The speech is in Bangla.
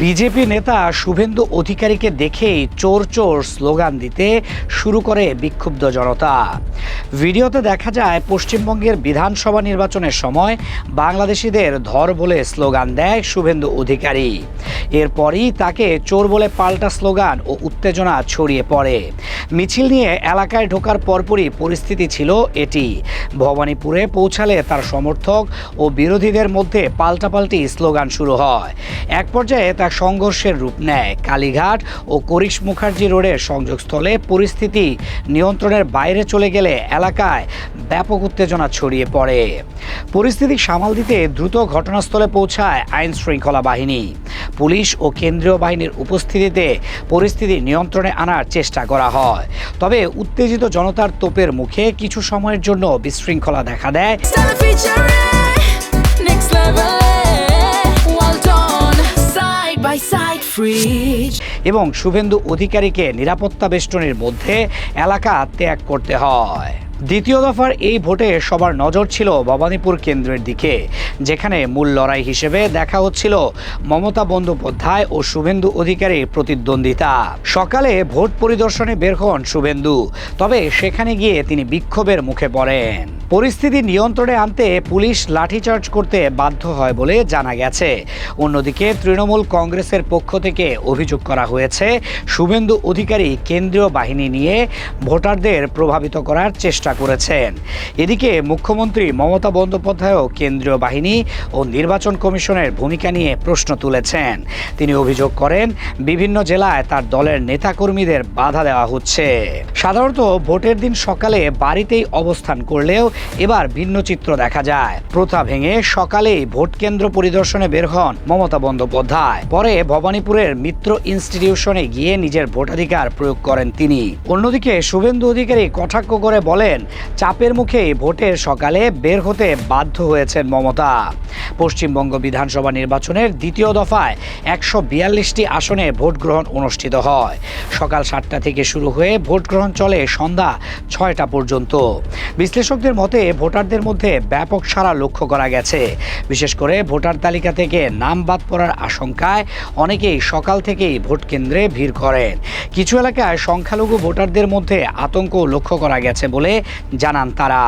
বিজেপি নেতা শুভেন্দু অধিকারীকে দেখেই চোর চোর স্লোগান দিতে শুরু করে বিক্ষুব্ধ জনতা। ভিডিওতে দেখা যায় পশ্চিমবঙ্গের বিধানসভা নির্বাচনের সময় বাংলাদেশিদের ধর বলে স্লোগান দেয় শুভেন্দু অধিকারী। এরপরই তাকে চোর বলে পাল্টা স্লোগান ও উত্তেজনা ছড়িয়ে পড়ে। মিছিল নিয়ে এলাকায় ঢোকার পরপরই পরিস্থিতি ছিল এটি। ভবানীপুরে পৌঁছালে তার সমর্থক ও বিরোধীদের মধ্যে পাল্টাপাল্টি স্লোগান শুরু হয়। এক পর্যায়ে তা সংঘর্ষের রূপ নেয়। কালীঘাট ও করিশ মুখার্জি রোডের সংযোগস্থলে পরিস্থিতি নিয়ন্ত্রণের বাইরে চলে গেলে এলাকায় ব্যাপক উত্তেজনা ছড়িয়ে পড়ে। পরিস্থিতি সামাল দিতে দ্রুত ঘটনাস্থলে পৌঁছায় আইন শৃঙ্খলা বাহিনী। পুলিশ ও কেন্দ্রীয় বাহিনীর উপস্থিতিতে পরিস্থিতি নিয়ন্ত্রণে আনার চেষ্টা করা হয়। তবে উত্তেজিত জনতার তোপের মুখে কিছু সময়ের জন্য বিশৃঙ্খলা দেখা দেয় এবং শুভেন্দু অধিকারীকে নিরাপত্তা বেষ্টনীর মধ্যে এলাকা ত্যাগ করতে হয়। দ্বিতীয় দফার এই ভোটে সবার নজর ছিল ভবানীপুর কেন্দ্রের দিকে, যেখানে মূল লড়াই হিসেবে দেখা হচ্ছিল মমতা বন্দ্যোপাধ্যায় ও শুভেন্দু অধিকারীর প্রতিদ্বন্দ্বিতা। সকালে ভোট পরিদর্শনে বের হন শুভেন্দু, তবে সেখানে গিয়ে তিনি বিক্ষোভের মুখে পড়েন। পরিস্থিতি নিয়ন্ত্রণে আনতে পুলিশ লাঠিচার্জ করতে বাধ্য হয় বলে জানা গেছে। অন্যদিকে তৃণমূল কংগ্রেসের পক্ষ থেকে অভিযোগ করা হয়েছে শুভেন্দু অধিকারী কেন্দ্রীয় বাহিনী নিয়ে ভোটারদের প্রভাবিত করার চেষ্টা করেছেন। এদিকে মুখ্যমন্ত্রী মমতা বন্দ্যোপাধ্যায়ও কেন্দ্রীয় বাহিনী ও নির্বাচন কমিশনের ভূমিকা নিয়ে প্রশ্ন তুলেছেন। তিনি অভিযোগ করেন বিভিন্ন জেলায় তার দলের নেতাকর্মীদের বাধা দেওয়া হচ্ছে। সাধারণত ভোটের দিন সকালে বাড়িতেই অবস্থান করলেও এবার ভিন্ন চিত্র দেখা যায়। প্রথা ভেঙে সকালেই ভোট কেন্দ্র পরিদর্শনে বের হন মমতা বন্দ্যোপাধ্যায়। পরে ভবানীপুরের মিত্র ইনস্টিটিউশনে গিয়ে নিজের ভোটাধিকার প্রয়োগ করেন তিনি। অন্যদিকে শুভেন্দু অধিকারী কটাক্ষ করে বলেন, চাপের মুখেই ভোটের সকালে বের হতে বাধ্য হয়েছেন মমতা। পশ্চিমবঙ্গ বিধানসভা নির্বাচনের দ্বিতীয় দফায় 142টি আসনে ভোট গ্রহণ অনুষ্ঠিত হয়। সকাল 7টা থেকে শুরু হয়ে ভোট গ্রহণ চলে সন্ধ্যা 6টা পর্যন্ত। বিশ্লেষকদের মতে ভোটারদের মধ্যে ব্যাপক সাড়া লক্ষ্য করা গেছে। বিশেষ করে ভোটার তালিকা থেকে নাম বাদ পড়ার আশঙ্কায় অনেকেই সকাল থেকেই ভোট কেন্দ্রে ভিড় করেন। কিছু এলাকায় সংখ্যালঘু ভোটারদের মধ্যে আতঙ্ক লক্ষ্য করা গেছে বলে জানান তারা।